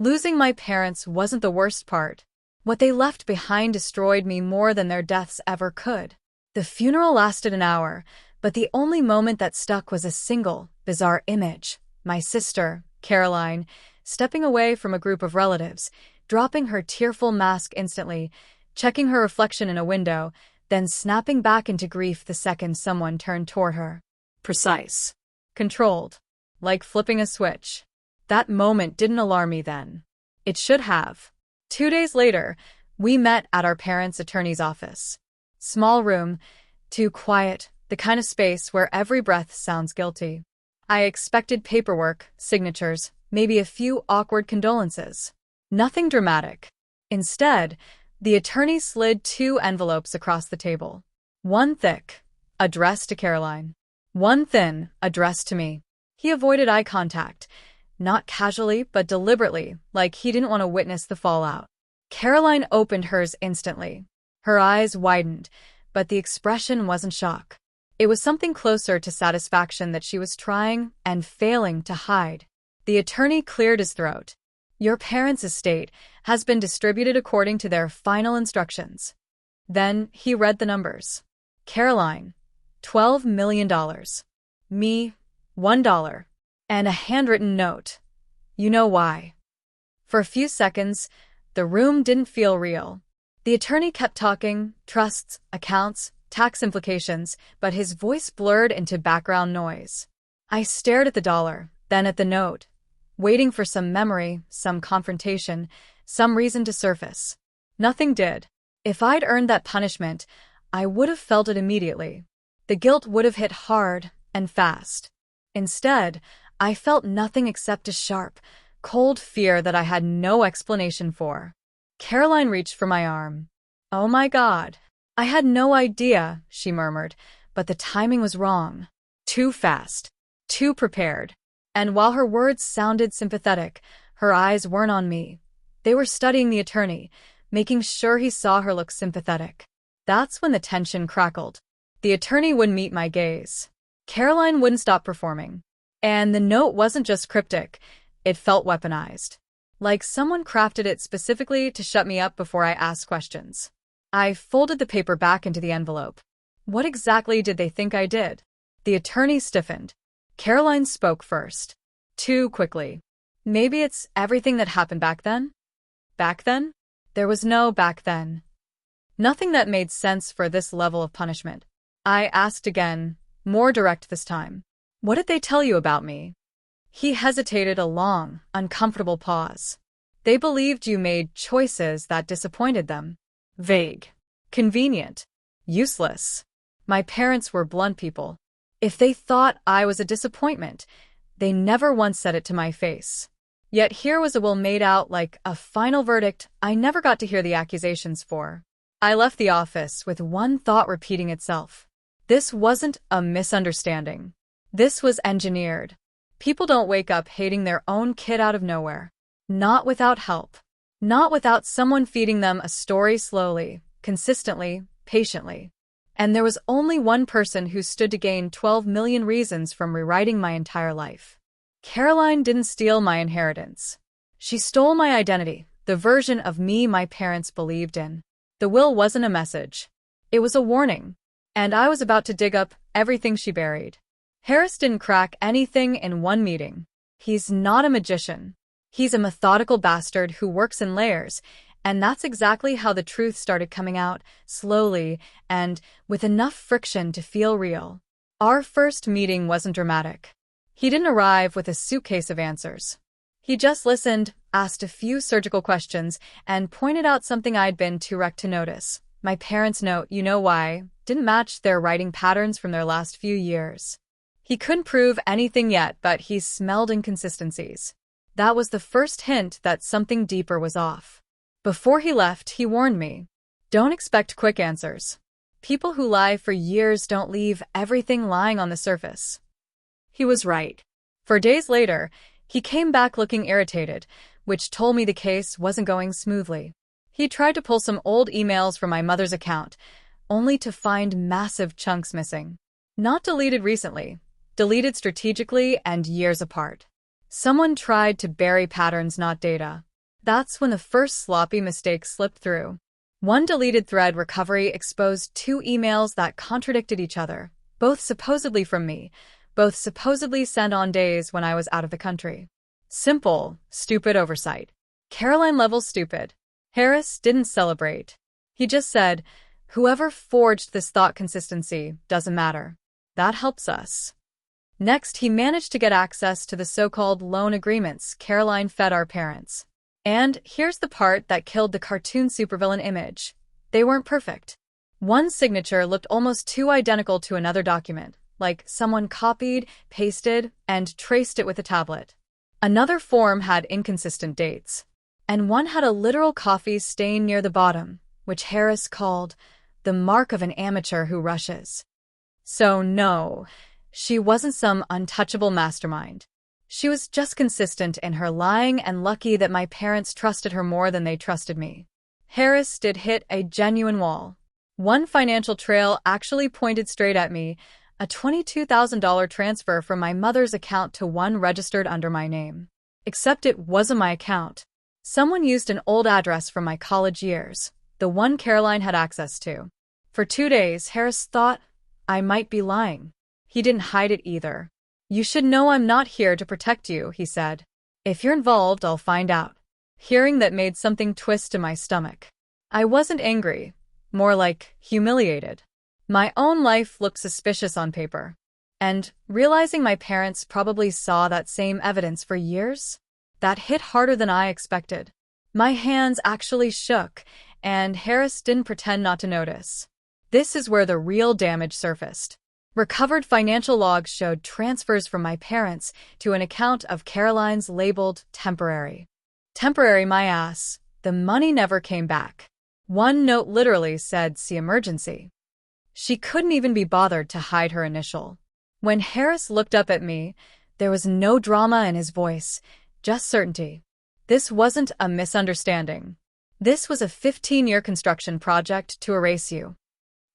Losing my parents wasn't the worst part. What they left behind destroyed me more than their deaths ever could. The funeral lasted an hour, but the only moment that stuck was a single, bizarre image. My sister, Caroline, stepping away from a group of relatives, dropping her tearful mask instantly, checking her reflection in a window, then snapping back into grief the second someone turned toward her. Precise. Controlled. Like flipping a switch. That moment didn't alarm me then. It should have. 2 days later, we met at our parents' attorney's office. Small room, too quiet, the kind of space where every breath sounds guilty. I expected paperwork, signatures, maybe a few awkward condolences. Nothing dramatic. Instead, the attorney slid 2 envelopes across the table. One thick, addressed to Caroline. One thin, addressed to me. He avoided eye contact, not casually but deliberately, like he didn't want to witness the fallout. Caroline opened hers instantly. Her eyes widened, but the expression wasn't shock. It was something closer to satisfaction that she was trying and failing to hide. The attorney cleared his throat. Your parents' estate has been distributed according to their final instructions. Then he read the numbers. Caroline, $12 million. Me, $1. And a handwritten note. You know why. For a few seconds, the room didn't feel real. The attorney kept talking, trusts, accounts, tax implications, but his voice blurred into background noise. I stared at the dollar, then at the note, waiting for some memory, some confrontation, some reason to surface. Nothing did. If I'd earned that punishment, I would have felt it immediately. The guilt would have hit hard and fast. Instead, I felt nothing except a sharp, cold fear that I had no explanation for. Caroline reached for my arm. Oh my God. I had no idea, she murmured, but the timing was wrong. Too fast. Too prepared. And while her words sounded sympathetic, her eyes weren't on me. They were studying the attorney, making sure he saw her look sympathetic. That's when the tension crackled. The attorney wouldn't meet my gaze. Caroline wouldn't stop performing. And the note wasn't just cryptic, it felt weaponized. Like someone crafted it specifically to shut me up before I asked questions. I folded the paper back into the envelope. What exactly did they think I did? The attorney stiffened. Caroline spoke first. Too quickly. Maybe it's everything that happened back then? Back then? There was no back then. Nothing that made sense for this level of punishment. I asked again, more direct this time. What did they tell you about me? He hesitated a long, uncomfortable pause. They believed you made choices that disappointed them. Vague. Convenient. Useless. My parents were blunt people. If they thought I was a disappointment, they never once said it to my face. Yet here was a will made out like a final verdict I never got to hear the accusations for. I left the office with one thought repeating itself. This wasn't a misunderstanding. This was engineered. People don't wake up hating their own kid out of nowhere. Not without help. Not without someone feeding them a story slowly, consistently, patiently. And there was only one person who stood to gain 12 million reasons from rewriting my entire life. Caroline didn't steal my inheritance. She stole my identity, the version of me my parents believed in. The will wasn't a message. It was a warning. And I was about to dig up everything she buried. Harris didn't crack anything in one meeting. He's not a magician. He's a methodical bastard who works in layers, and that's exactly how the truth started coming out, slowly and with enough friction to feel real. Our first meeting wasn't dramatic. He didn't arrive with a suitcase of answers. He just listened, asked a few surgical questions, and pointed out something I'd been too wrecked to notice. My parents' note, you know why, didn't match their writing patterns from their last few years. He couldn't prove anything yet, but he smelled inconsistencies. That was the first hint that something deeper was off. Before he left, he warned me. Don't expect quick answers. People who lie for years don't leave everything lying on the surface. He was right. For days later, he came back looking irritated, which told me the case wasn't going smoothly. He tried to pull some old emails from my mother's account, only to find massive chunks missing. Not deleted recently. Deleted strategically and years apart. Someone tried to bury patterns, not data. That's when the first sloppy mistake slipped through. One deleted thread recovery exposed two emails that contradicted each other, both supposedly from me, both supposedly sent on days when I was out of the country. Simple, stupid oversight. Caroline level stupid. Harris didn't celebrate. He just said, "Whoever forged this thought consistency doesn't matter. That helps us." Next, he managed to get access to the so-called loan agreements Caroline fed our parents. And here's the part that killed the cartoon supervillain image. They weren't perfect. One signature looked almost too identical to another document, like someone copied, pasted, and traced it with a tablet. Another form had inconsistent dates. And one had a literal coffee stain near the bottom, which Harris called the mark of an amateur who rushes. So no, she wasn't some untouchable mastermind. She was just consistent in her lying and lucky that my parents trusted her more than they trusted me. Harris did hit a genuine wall. One financial trail actually pointed straight at me, a $22,000 transfer from my mother's account to one registered under my name. Except it wasn't my account. Someone used an old address from my college years, the one Caroline had access to. For 2 days, Harris thought I might be lying. He didn't hide it either. "You should know I'm not here to protect you," he said. "If you're involved, I'll find out." Hearing that made something twist in my stomach. I wasn't angry, more like humiliated. My own life looked suspicious on paper. And realizing my parents probably saw that same evidence for years, that hit harder than I expected. My hands actually shook, and Harris didn't pretend not to notice. This is where the real damage surfaced. Recovered financial logs showed transfers from my parents to an account of Caroline's labeled temporary. Temporary, my ass. The money never came back. One note literally said, "See emergency." She couldn't even be bothered to hide her initial. When Harris looked up at me, there was no drama in his voice, just certainty. This wasn't a misunderstanding. This was a 15-year construction project to erase you.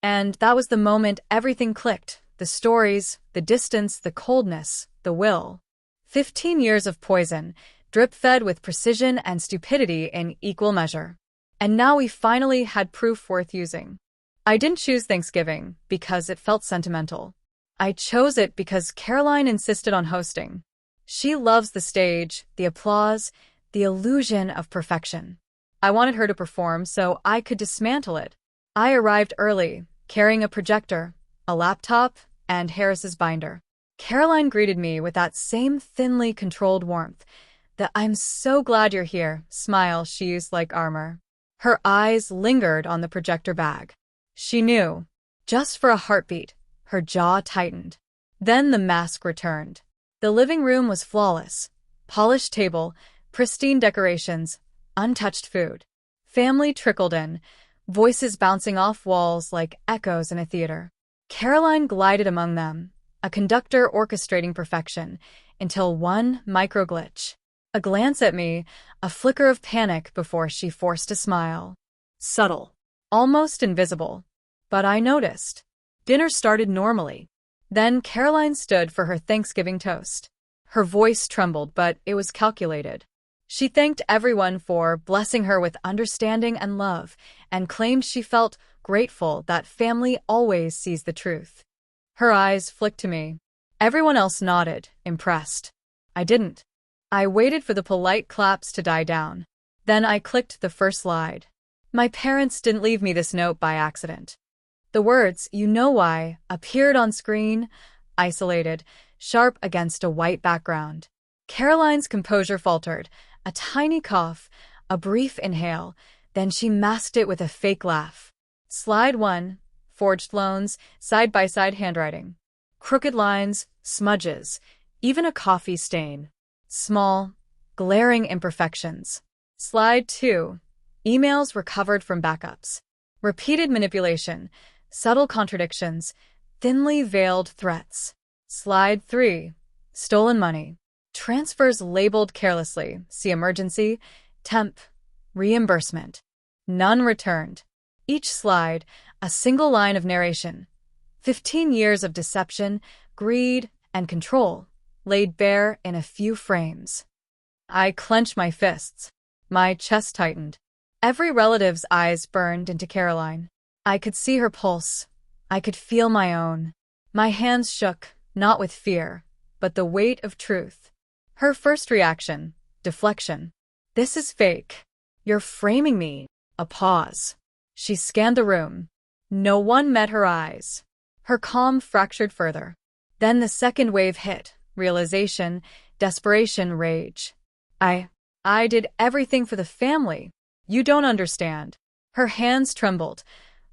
And that was the moment everything clicked. The stories, the distance, the coldness, the will. 15 years of poison, drip-fed with precision and stupidity in equal measure. And now we finally had proof worth using. I didn't choose Thanksgiving because it felt sentimental. I chose it because Caroline insisted on hosting. She loves the stage, the applause, the illusion of perfection. I wanted her to perform so I could dismantle it. I arrived early, carrying a projector, a laptop, and Harris's binder. Caroline greeted me with that same thinly controlled warmth, the "I'm so glad you're here" smile she used like armor. Her eyes lingered on the projector bag. She knew. Just for a heartbeat, her jaw tightened. Then the mask returned. The living room was flawless. Polished table, pristine decorations, untouched food. Family trickled in, voices bouncing off walls like echoes in a theater. Caroline glided among them, a conductor orchestrating perfection, until one micro-glitch. A glance at me, a flicker of panic before she forced a smile. Subtle, almost invisible. But I noticed. Dinner started normally. Then Caroline stood for her Thanksgiving toast. Her voice trembled, but it was calculated. She thanked everyone for blessing her with understanding and love, and claimed she felt grateful that family always sees the truth. Her eyes flicked to me. Everyone else nodded, impressed. I didn't. I waited for the polite claps to die down. Then I clicked the first slide. My parents didn't leave me this note by accident. The words, "You know why," appeared on screen, isolated, sharp against a white background. Caroline's composure faltered, a tiny cough, a brief inhale, then she masked it with a fake laugh. Slide 1, forged loans, side-by-side handwriting. Crooked lines, smudges, even a coffee stain. Small, glaring imperfections. Slide 2, emails recovered from backups. Repeated manipulation, subtle contradictions, thinly veiled threats. Slide 3, stolen money. Transfers labeled carelessly, see emergency, temp, reimbursement. None returned. Each slide, a single line of narration. 15 years of deception, greed, and control, laid bare in a few frames. I clenched my fists. My chest tightened. Every relative's eyes burned into Caroline. I could see her pulse. I could feel my own. My hands shook, not with fear, but the weight of truth. Her first reaction, deflection. This is fake. You're framing me. A pause. She scanned the room. No one met her eyes. Her calm fractured further. Then the second wave hit. Realization, desperation, rage. I did everything for the family. You don't understand. Her hands trembled.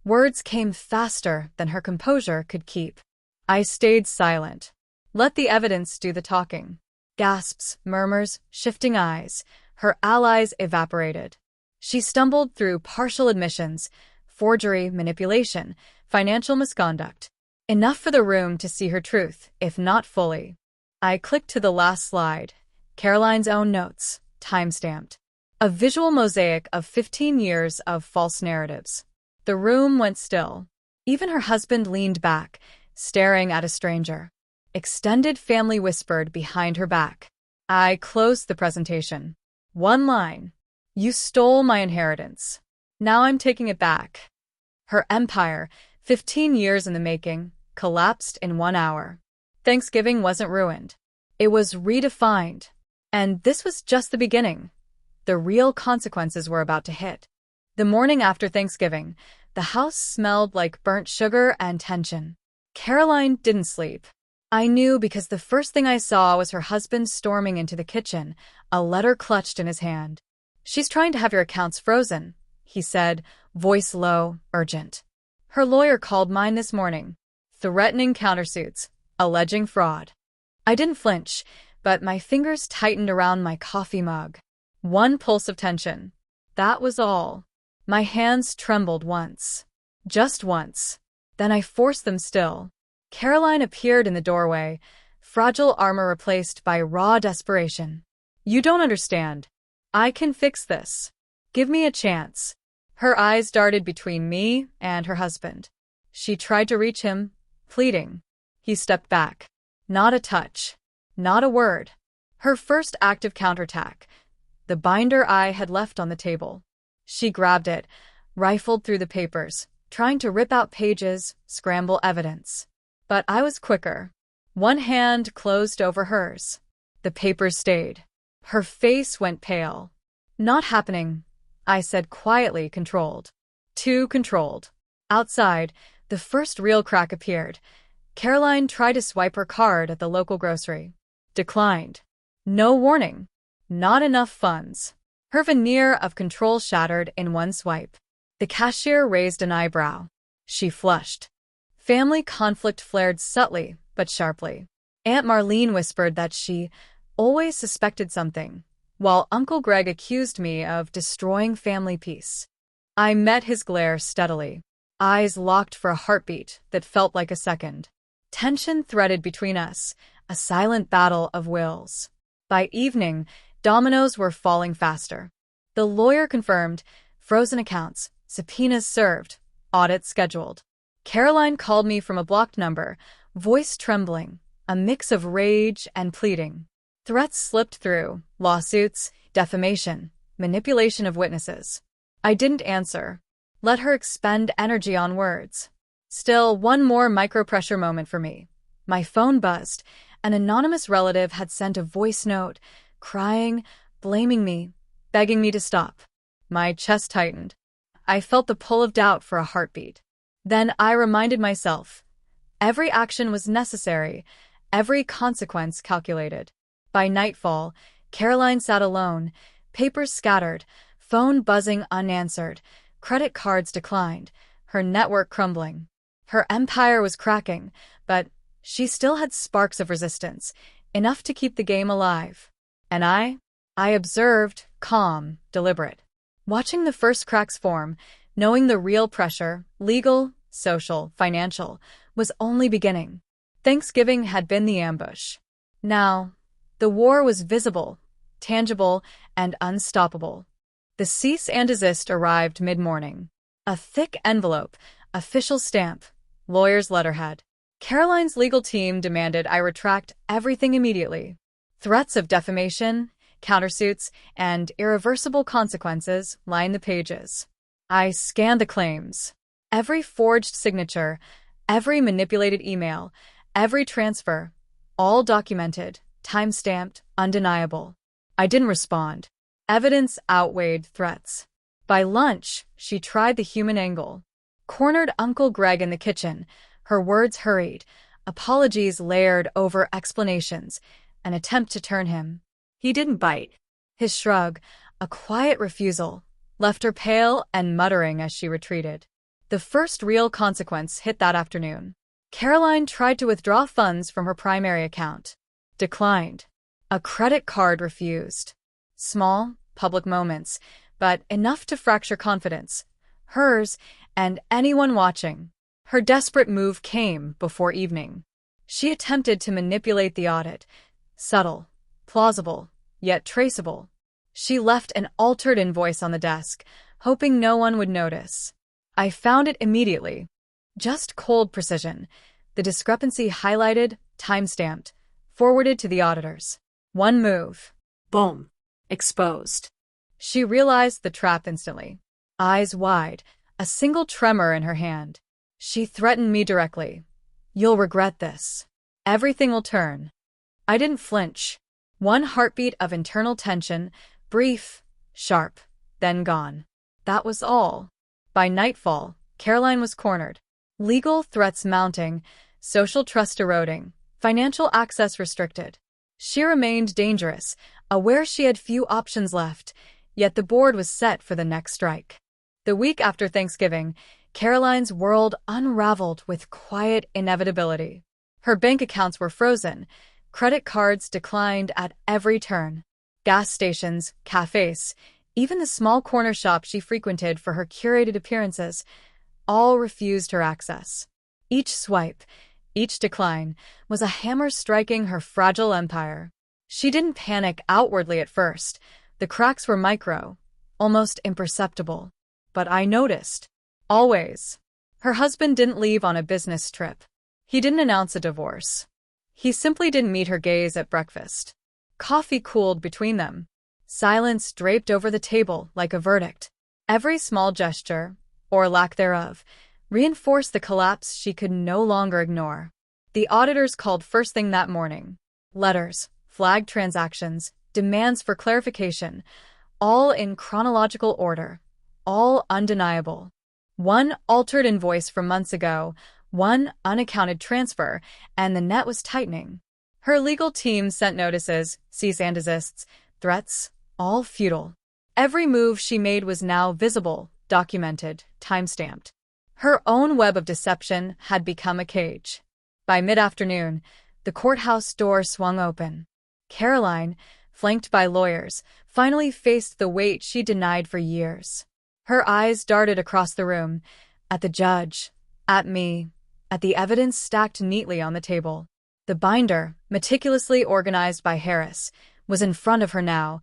Words came faster than her composure could keep. I stayed silent. Let the evidence do the talking. Gasps, murmurs, shifting eyes. Her allies evaporated. She stumbled through partial admissions, forgery, manipulation, financial misconduct. Enough for the room to see her truth, if not fully. I clicked to the last slide. Caroline's own notes, time-stamped. A visual mosaic of 15 years of false narratives. The room went still. Even her husband leaned back, staring at a stranger. Extended family whispered behind her back. I closed the presentation. One line. You stole my inheritance. Now I'm taking it back. Her empire, 15 years in the making, collapsed in 1 hour. Thanksgiving wasn't ruined. It was redefined. And this was just the beginning. The real consequences were about to hit. The morning after Thanksgiving, the house smelled like burnt sugar and tension. Caroline didn't sleep. I knew because the first thing I saw was her husband storming into the kitchen, a letter clutched in his hand. She's trying to have your accounts frozen, he said, voice low, urgent. Her lawyer called mine this morning, threatening countersuits, alleging fraud. I didn't flinch, but my fingers tightened around my coffee mug. One pulse of tension. That was all. My hands trembled once. Just once. Then I forced them still. Caroline appeared in the doorway, fragile armor replaced by raw desperation. You don't understand. I can fix this. Give me a chance. Her eyes darted between me and her husband. She tried to reach him, pleading. He stepped back. Not a touch. Not a word. Her first active counterattack. The binder I had left on the table. She grabbed it, rifled through the papers, trying to rip out pages, scramble evidence. But I was quicker. One hand closed over hers. The papers stayed. Her face went pale. Not happening, I said quietly, controlled. Too controlled. Outside, the first real crack appeared. Caroline tried to swipe her card at the local grocery. Declined. No warning. Not enough funds. Her veneer of control shattered in one swipe. The cashier raised an eyebrow. She flushed. Family conflict flared subtly, but sharply. Aunt Marlene whispered that she always suspected something, while Uncle Greg accused me of destroying family peace. I met his glare steadily, eyes locked for a heartbeat that felt like a second. Tension threaded between us, a silent battle of wills. By evening, dominoes were falling faster. The lawyer confirmed, frozen accounts, subpoenas served, audit scheduled. Caroline called me from a blocked number, voice trembling, a mix of rage and pleading. Threats slipped through, lawsuits, defamation, manipulation of witnesses. I didn't answer. Let her expend energy on words. Still, one more micro-pressure moment for me. My phone buzzed. An anonymous relative had sent a voice note, crying, blaming me, begging me to stop. My chest tightened. I felt the pull of doubt for a heartbeat. Then I reminded myself. Every action was necessary, every consequence calculated. By nightfall, Caroline sat alone, papers scattered, phone buzzing unanswered, credit cards declined, her network crumbling. Her empire was cracking, but she still had sparks of resistance, enough to keep the game alive. And I observed, calm, deliberate. Watching the first cracks form, knowing the real pressure, legal, social, financial, was only beginning. Thanksgiving had been the ambush. Now, the war was visible, tangible, and unstoppable. The cease and desist arrived mid-morning. A thick envelope, official stamp, lawyer's letterhead. Caroline's legal team demanded I retract everything immediately. Threats of defamation, countersuits, and irreversible consequences line the pages. I scanned the claims. Every forged signature, every manipulated email, every transfer, all documented, time-stamped, undeniable. I didn't respond. Evidence outweighed threats. By lunch, she tried the human angle. Cornered Uncle Greg in the kitchen, her words hurried, apologies layered over explanations, an attempt to turn him. He didn't bite. His shrug, a quiet refusal, left her pale and muttering as she retreated. The first real consequence hit that afternoon. Caroline tried to withdraw funds from her primary account. Declined. A credit card refused. Small, public moments, but enough to fracture confidence. Hers and anyone watching. Her desperate move came before evening. She attempted to manipulate the audit. Subtle, plausible, yet traceable. She left an altered invoice on the desk, hoping no one would notice. I found it immediately. Just cold precision. The discrepancy highlighted, time-stamped, forwarded to the auditors. One move. Boom. Exposed. She realized the trap instantly. Eyes wide, a single tremor in her hand. She threatened me directly. You'll regret this. Everything will turn. I didn't flinch. One heartbeat of internal tension, brief, sharp, then gone. That was all. By nightfall, Caroline was cornered. Legal threats mounting, social trust eroding, financial access restricted. She remained dangerous, aware she had few options left, yet the board was set for the next strike. The week after Thanksgiving, Caroline's world unraveled with quiet inevitability. Her bank accounts were frozen, credit cards declined at every turn. Gas stations, cafes, even the small corner shop she frequented for her curated appearances, all refused her access. Each swipe, each decline, was a hammer striking her fragile empire. She didn't panic outwardly at first. The cracks were micro, almost imperceptible. But I noticed. Always. Her husband didn't leave on a business trip. He didn't announce a divorce. He simply didn't meet her gaze at breakfast. Coffee cooled between them. Silence draped over the table like a verdict. Every small gesture, or lack thereof, reinforced the collapse she could no longer ignore. The auditors called first thing that morning. Letters, flagged transactions, demands for clarification, all in chronological order, all undeniable. One altered invoice from months ago, one unaccounted transfer, and the net was tightening. Her legal team sent notices, cease and desists, threats, all futile. Every move she made was now visible, documented, time-stamped. Her own web of deception had become a cage. By mid-afternoon, the courthouse door swung open. Caroline, flanked by lawyers, finally faced the weight she denied for years. Her eyes darted across the room, at the judge, at me, at the evidence stacked neatly on the table. The binder, meticulously organized by Harris, was in front of her now,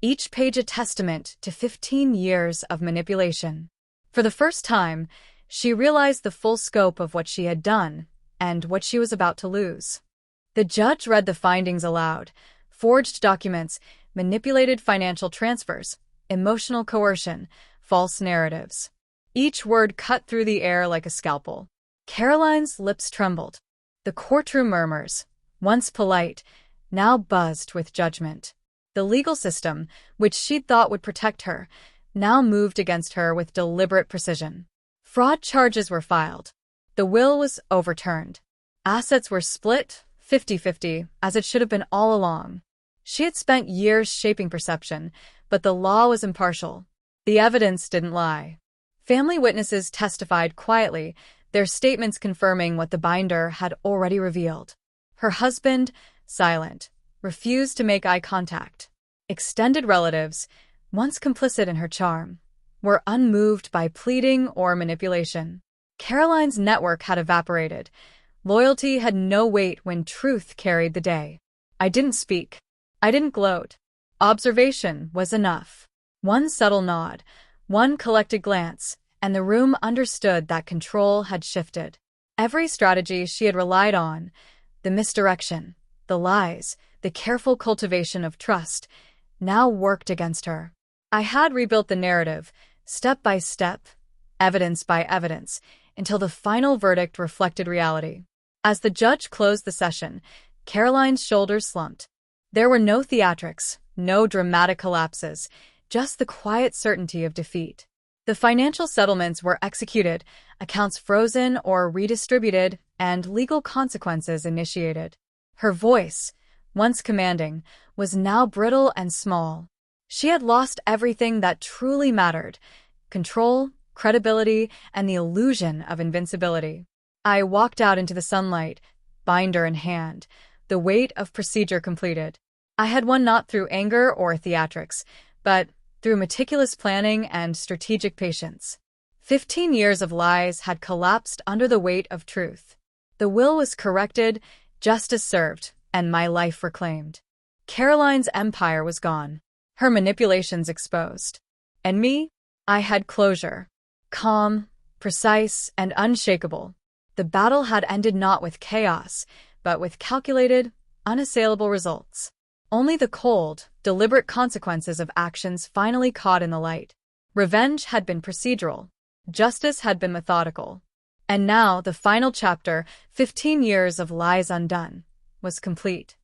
each page a testament to 15 years of manipulation. For the first time, she realized the full scope of what she had done and what she was about to lose. The judge read the findings aloud: forged documents, manipulated financial transfers, emotional coercion, false narratives. Each word cut through the air like a scalpel. Caroline's lips trembled. The courtroom murmurs, once polite, now buzzed with judgment. The legal system, which she'd thought would protect her, now moved against her with deliberate precision. Fraud charges were filed. The will was overturned. Assets were split, 50-50, as it should have been all along. She had spent years shaping perception, but the law was impartial. The evidence didn't lie. Family witnesses testified quietly, their statements confirming what the binder had already revealed. Her husband, silent, refused to make eye contact. Extended relatives, once complicit in her charm, were unmoved by pleading or manipulation. Caroline's network had evaporated. Loyalty had no weight when truth carried the day. I didn't speak. I didn't gloat. Observation was enough. One subtle nod, one collected glance, and the room understood that control had shifted. Every strategy she had relied on, the misdirection, the lies, the careful cultivation of trust, now worked against her. I had rebuilt the narrative, step by step, evidence by evidence, until the final verdict reflected reality. As the judge closed the session, Caroline's shoulders slumped. There were no theatrics, no dramatic collapses, just the quiet certainty of defeat. The financial settlements were executed, accounts frozen or redistributed, and legal consequences initiated. Her voice, once commanding, was now brittle and small. She had lost everything that truly mattered: control, credibility, and the illusion of invincibility. I walked out into the sunlight, binder in hand, the weight of procedure completed. I had won not through anger or theatrics, but through meticulous planning and strategic patience. 15 years of lies had collapsed under the weight of truth. The will was corrected, justice served, and my life reclaimed. Caroline's empire was gone, her manipulations exposed. And me? I had closure. Calm, precise, and unshakable. The battle had ended not with chaos, but with calculated, unassailable results. Only the cold, deliberate consequences of actions finally caught in the light. Revenge had been procedural. Justice had been methodical. And now the final chapter, 15 years of lies undone, was complete.